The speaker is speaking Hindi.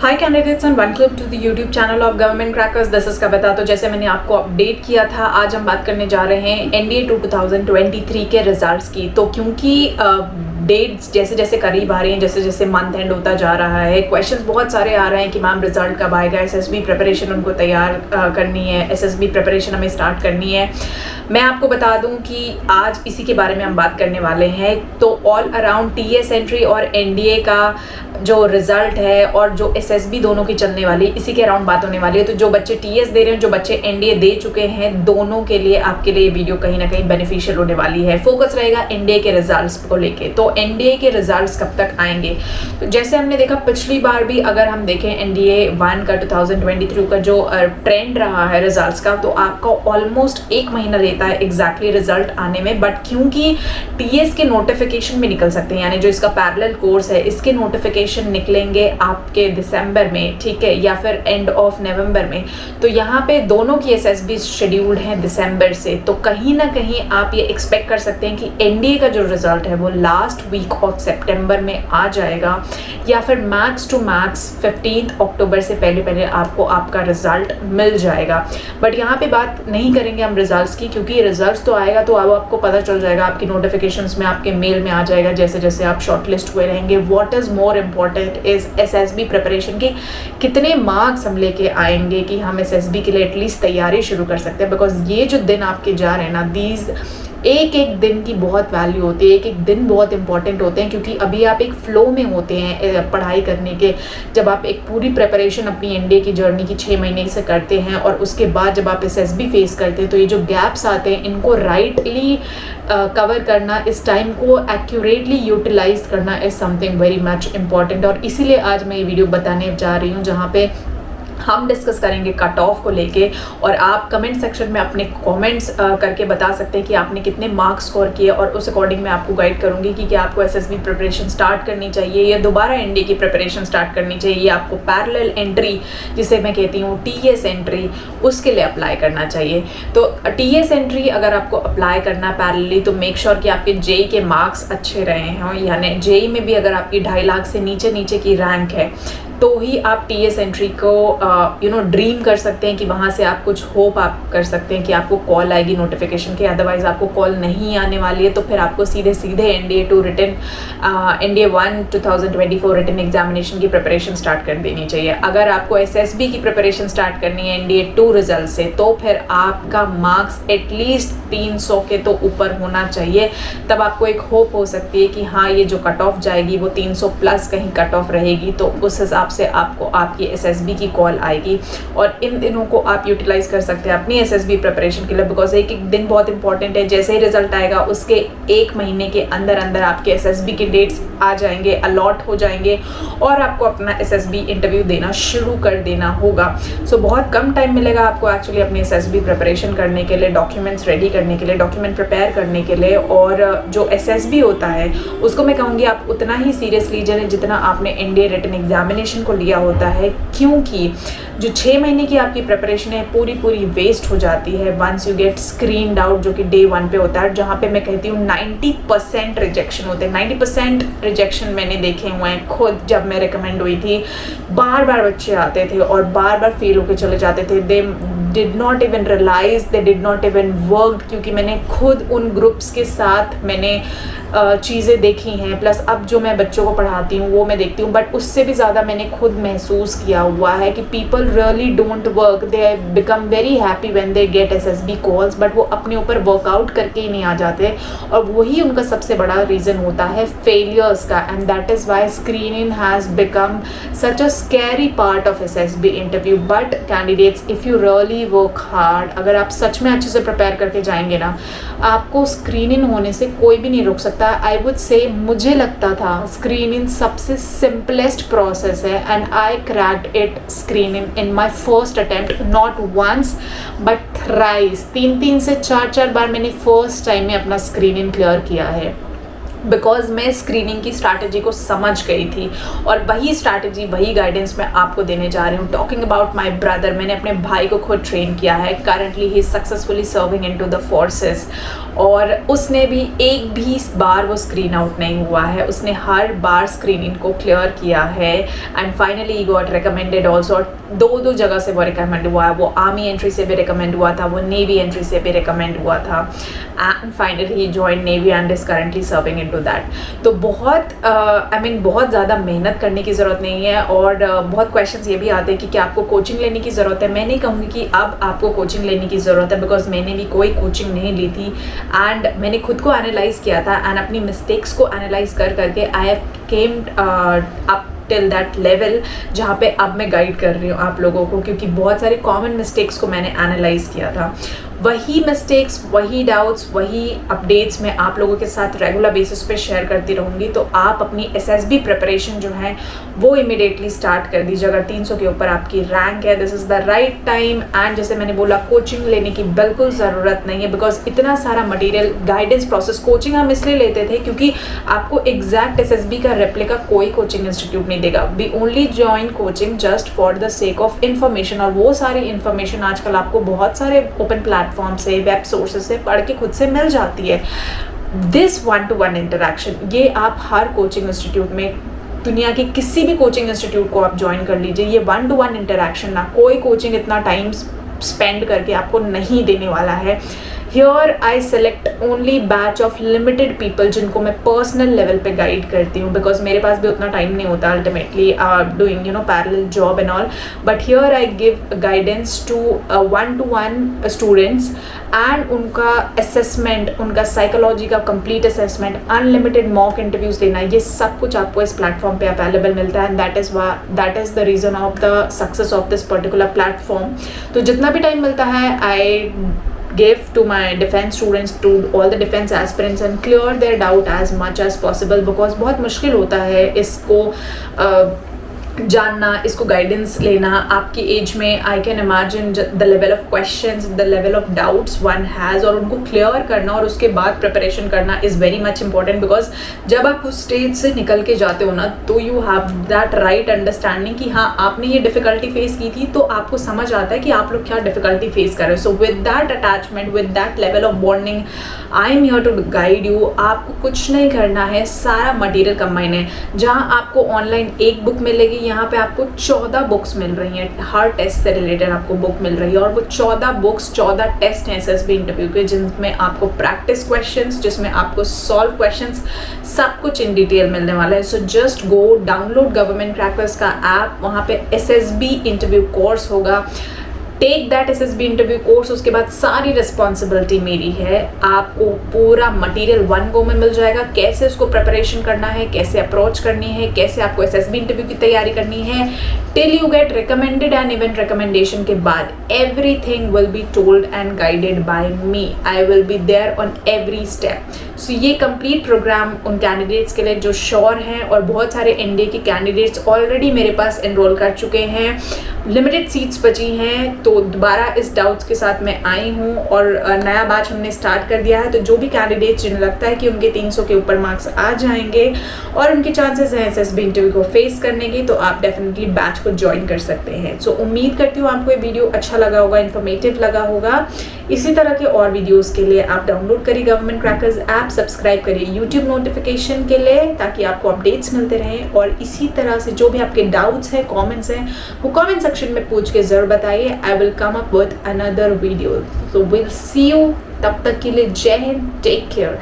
Hi candidates and welcome to the YouTube channel of government crackers. This is Kavita. तो जैसे मैंने आपको अपडेट किया था, आज हम बात करने जा रहे हैं एनडीए 2023 के रिजल्ट्स की। तो क्योंकि डेट्स जैसे जैसे करीब आ रही हैं, जैसे जैसे मंथ एंड होता जा रहा है, क्वेश्चंस बहुत सारे आ रहे हैं कि मैम रिजल्ट कब आएगा, एसएसबी प्रिपरेशन उनको तैयार करनी है, एसएसबी प्रिपरेशन हमें स्टार्ट करनी है। मैं आपको बता दूं कि आज इसी के बारे में हम बात करने वाले हैं। तो ऑल अराउंड टीएस एंट्री और एनडीए का जो रिजल्ट है और जो एसएसबी दोनों की चलने वाली, इसी के अराउंड बात होने वाली है। तो जो बच्चे टीएस दे रहे हैं, जो बच्चे एनडीए दे चुके हैं, दोनों के लिए आपके लिए वीडियो कहीं ना कहीं बेनिफिशियल होने वाली है। फोकस रहेगा एनडीए के रिजल्ट्स को लेके। तो एनडीए के रिजल्ट्स कब तक आएंगे, तो जैसे हमने देखा पिछली बार भी, अगर हम देखें एनडीए 1 का 2023 का जो ट्रेंड रहा है रिजल्ट्स का, तो आपका ऑलमोस्ट 1 महीना लेता है एग्जैक्टली रिजल्ट आने में। बट क्योंकि टीएस के नोटिफिकेशन भी निकल सकते हैं, यानी जो इसका पैरेलल कोर्स है, इसके नोटिफिकेशन निकलेंगे आपके दिसंबर में, ठीक है, या फिर एंड ऑफ नवंबर में। तो यहाँ पे दोनों की एसएसबी शेड्यूल्ड है दिसंबर से। तो कहीं ना कहीं आप ये एक्सपेक्ट कर सकते हैं कि एनडीए का जो रिजल्ट है वो लास्ट वीक ऑफ सितंबर में आ जाएगा, या फिर मैक्स टू मैक्स 15 अक्टूबर से पहले पहले आपको आपका रिजल्ट मिल जाएगा। बट यहाँ पे बात नहीं करेंगे हम रिजल्ट्स की, क्योंकि रिजल्ट्स तो आएगा तो अब आपको पता चल जाएगा, आपकी नोटिफिकेशंस में, आपके मेल में आ जाएगा जैसे जैसे आप शॉर्टलिस्ट हुए रहेंगे। What is more important is SSB preparation की कितने मार्क्स हम लेके आएंगे कि हम एसएसबी के लिए एटलीस्ट तैयारी शुरू कर सकते हैं। बिकॉज ये जो दिन आपके जा रहे हैं ना, दीज एक एक दिन की बहुत वैल्यू होती है, एक एक दिन बहुत इंपॉर्टेंट होते हैं, क्योंकि अभी आप एक फ्लो में होते हैं पढ़ाई करने के। जब आप एक पूरी प्रिपरेशन अपनी एनडीए की जर्नी की 6 महीने से करते हैं और उसके बाद जब आप एसएसबी फेस करते हैं, तो ये जो गैप्स आते हैं इनको राइटली कवर करना, इस टाइम को एक्यूरेटली यूटिलाइज करना is something very much important. और इसीलिए आज मैं ये वीडियो बताने जा रही हूँ, जहाँ पे हम डिस्कस करेंगे कट ऑफ को लेके। और आप कमेंट सेक्शन में अपने कमेंट्स करके बता सकते हैं कि आपने कितने मार्क्स स्कोर किए, और उस अकॉर्डिंग मैं आपको गाइड करूंगी कि क्या आपको एसएसबी प्रिपरेशन स्टार्ट करनी चाहिए या दोबारा एनडीए की प्रिपरेशन स्टार्ट करनी चाहिए, या आपको पैरेलल एंट्री, जिसे मैं कहती हूँ टीएस एंट्री, उसके लिए अप्लाई करना चाहिए। तो टीएस एंट्री अगर आपको अप्लाई करना पैरेलली, तो मेक श्योर कि आपके जेई के मार्क्स अच्छे रहे हों, यानी जेई में भी अगर आपकी 2.5 लाख से नीचे की रैंक है, तो ही आप टीएस एंट्री को ड्रीम कर सकते हैं कि वहाँ से आप कुछ होप आप कर सकते हैं कि आपको कॉल आएगी नोटिफिकेशन के। अदरवाइज आपको कॉल नहीं आने वाली है, तो फिर आपको सीधे सीधे एनडीए 1 2024 रिटन एग्जामिनेशन की प्रिपरेशन स्टार्ट कर देनी चाहिए। अगर आपको एसएसबी की प्रिपरेशन स्टार्ट करनी है एनडीए 2 रिजल्ट से, तो फिर आपका मार्क्स एटलीस्ट 300 के तो ऊपर होना चाहिए। तब आपको एक होप हो सकती है कि हाँ, ये जो कट ऑफ जाएगी वो 300 प्लस कहीं कट ऑफ रहेगी, तो उस हिसाब से आपको आपकी एसएसबी की कॉल आएगी। और इन दिनों को आप यूटिलाइज कर सकते हैं अपनी एसएसबी प्रिपरेशन के लिए, बिकॉज एक एक दिन बहुत इंपॉर्टेंट है। जैसे ही रिजल्ट आएगा उसके 1 महीने के अंदर अंदर आपके एसएसबी के डेट्स आ जाएंगे, अलॉट हो जाएंगे, और आपको अपना एसएसबी इंटरव्यू देना शुरू कर देना होगा। सो बहुत कम टाइम मिलेगा आपको एक्चुअली अपनी एसएसबी प्रिपरेशन करने के लिए, डॉक्यूमेंट्स रेडी करने के लिए, डॉक्यूमेंट प्रिपेयर करने के लिए। और जो एसएसबी होता है उसको मैं कहूँगी आप उतना ही सीरियस लीजिए जितना आपने एनडीए रिटन एग्जामिनेशन को लिया होता है, क्योंकि जो 6 महीने की आपकी प्रिपरेशन है पूरी वेस्ट हो जाती है once you get screened out, जो कि डे 1 पे होता है, जहाँ पे मैं कहती हूँ 90% रिजेक्शन होते हैं। 90% रिजेक्शन मैंने देखे हुए हैं खुद। जब मैं रिकमेंड हुई थी, बार बार बच्चे आते थे और बार बार फेल होकर चले जाते थे। They did not even realise, they did not even work, क्योंकि मैंने खुद उन ग्रुप्स के साथ मैंने चीज़ें देखी हैं, प्लस अब जो मैं बच्चों को पढ़ाती हूँ वो मैं देखती हूँ। बट उससे भी ज़्यादा मैंने खुद महसूस किया हुआ है कि people really don't work, they become very happy when they get SSB calls, but वो अपने ऊपर वर्कआउट करके ही नहीं आ जाते, और वही उनका सबसे बड़ा रीज़न होता है फेलियर्स का। And that is why screening has become such a scary part of SSB interview. But candidates, if you really work hard, अगर आप सच में अच्छे से प्रिपेयर करके जाएंगे ना, आपको स्क्रीनिंग होने से कोई भी नहीं रोक सकता। आई वुड से, मुझे लगता था स्क्रीनिंग सबसे सिंपलेस्ट प्रोसेस है, and I cracked it screening in my first attempt, not once but thrice. 3 से 4 बार मैंने फर्स्ट टाइम में अपना स्क्रीनिंग क्लियर किया है। बिकॉज मैं स्क्रीनिंग की स्ट्रैटेजी को समझ गई थी और वही स्ट्रैटेजी वही गाइडेंस मैं आपको देने जा रही हूँ। टॉकिंग अबाउट माई ब्रदर, मैंने अपने भाई को खुद ट्रेन किया है। Currently he is successfully serving into the forces और उसने भी एक भी बार वो स्क्रीन आउट नहीं हुआ है, उसने हर बार स्क्रीनिंग को क्लियर किया है and finally he got recommended also. और दो जगह से वो रिकमेंड हुआ है, वो आर्मी एंट्री से भी रिकमेंड हुआ था, वो नेवी एंट्री से भी रिकमेंड हुआ था and finally he join navy and is currently serving into that. तो बहुत बहुत ज़्यादा मेहनत करने की ज़रूरत नहीं है और बहुत क्वेश्चंस ये भी आते हैं कि क्या आपको कोचिंग लेने की ज़रूरत है। मैं नहीं कहूँगी कि अब आपको कोचिंग लेने की ज़रूरत है, बिकॉज मैंने भी कोई कोचिंग नहीं ली थी एंड मैंने खुद को एनालाइज किया था एंड अपनी मिस्टेक्स को एनालाइज करके I have came up till that level जहाँ पे अब मैं गाइड कर रही हूँ आप लोगों को, क्योंकि बहुत सारे कॉमन मिस्टेक्स को मैंने एनालाइज किया था। वही मिस्टेक्स, वही डाउट्स, वही अपडेट्स मैं आप लोगों के साथ रेगुलर बेसिस पे शेयर करती रहूँगी। तो आप अपनी एसएसबी प्रिपरेशन जो है वो इमिडिएटली स्टार्ट कर दीजिए। अगर 300 के ऊपर आपकी रैंक है, this is the right time. And जैसे मैंने बोला, कोचिंग लेने की बिल्कुल ज़रूरत नहीं है, बिकॉज इतना सारा मटेरियल, गाइडेंस प्रोसेस, कोचिंग हम इसलिए लेते थे क्योंकि आपको एग्जैक्ट एसएसबी का रेप्लिका कोई कोचिंग इंस्टीट्यूट नहीं देगा। We only join coaching just for the sake of information, और वो सारी इन्फॉर्मेशन आजकल आपको बहुत सारे ओपन प्लेटफॉर्म से, वेब सोर्सेज से पढ़ के खुद से मिल जाती है। दिस 1-to-1 इंटरेक्शन, ये आप हर कोचिंग इंस्टीट्यूट में, दुनिया के किसी भी कोचिंग इंस्टीट्यूट को आप ज्वाइन कर लीजिए, ये 1-to-1 इंटरेक्शन ना कोई कोचिंग इतना टाइम स्पेंड करके आपको नहीं देने वाला है। Here I select only batch of limited people जिनको मैं पर्सनल लेवल पे गाइड करती हूँ, बिकॉज मेरे पास भी उतना टाइम नहीं होता ultimately doing parallel job and all. But here I give guidance to 1-to-1 students and उनका असेसमेंट, उनका साइकोलॉजी का complete assessment, unlimited mock interviews लेना, ये सब कुछ आपको इस प्लेटफॉर्म पे अवेलेबल मिलता है and that is the reason of the success of this particular platform. तो जितना भी टाइम मिलता है, आई give to my defense students, to all the defense aspirants, and clear their doubt as much as possible, because बहुत मुश्किल होता है इसको जानना, इसको गाइडेंस लेना आपकी एज में। I can imagine the level of questions, the level of doubts one has, और उनको क्लियर करना और उसके बाद प्रिपरेशन करना is very much important, because जब आप उस स्टेज से निकल के जाते हो ना, तो you have that right understanding कि हाँ, आपने ये डिफ़िकल्टी फेस की थी, तो आपको समझ आता है कि आप लोग क्या डिफ़िकल्टी फेस कर रहे हो। So with that attachment, with that level of bonding, I am here to guide you. आपको कुछ नहीं करना है, सारा मटेरियल कंबाइन है। जहाँ आपको ऑनलाइन एक बुक मिलेगी, यहाँ पे आपको 14 बुक्स मिल रही हैं, हर टेस्ट से रिलेटेड आपको बुक मिल रही है, और वो 14 बुक्स 14 टेस्ट हैं एसएसबी इंटरव्यू के, जिनमें आपको प्रैक्टिस क्वेश्चंस, जिसमें आपको सॉल्व क्वेश्चंस, सब कुछ इन डिटेल मिलने वाला है। So just go download government crackers का ऐप, वहाँ पे एसएसबी इंटरव्यू कोर्स होगा। Take that SSB interview course, उसके बाद सारी रिस्पॉन्सिबिलिटी मेरी है। आपको पूरा मटेरियल 1 गो में मिल जाएगा, कैसे उसको प्रिपरेशन करना है, कैसे अप्रोच करनी है, कैसे आपको एसएसबी इंटरव्यू की तैयारी करनी है, till you get recommended and event recommendation के बाद everything will be told and guided by me. I will be there on every step. So ये कंप्लीट प्रोग्राम उन कैंडिडेट्स के लिए जो श्योर हैं, और बहुत सारे एनडीए के कैंडिडेट्स ऑलरेडी मेरे पास एनरोल कर चुके हैं, लिमिटेड सीट्स बची हैं, तो दोबारा इस डाउट्स के साथ मैं आई हूँ और नया बैच हमने स्टार्ट कर दिया है। तो जो भी कैंडिडेट्स जिन्हें लगता है कि उनके 300 के ऊपर मार्क्स आ जाएंगे और उनके चांसेस हैं एसएसबी इंटरव्यू को फेस करने की, तो आप डेफिनेटली बैच को ज्वाइन कर सकते हैं। सो उम्मीद करती हूँ आपको ये वीडियो अच्छा लगा होगा, इन्फॉर्मेटिव लगा होगा। इसी तरह के और वीडियोज़ के लिए आप डाउनलोड करिए गवर्नमेंट क्रैकर्स ऐप, सब्सक्राइब करिए यूट्यूब नोटिफिकेशन के लिए, ताकि आपको अपडेट्स मिलते रहें। और इसी तरह से जो भी आपके डाउट्स हैं, कमेंट्स हैं, वो कमेंट सेक्शन में पूछ के ज़रूर बताइए। I will come up with another video. So will see you, तब तक के लिए जय हिंद, टेक केयर।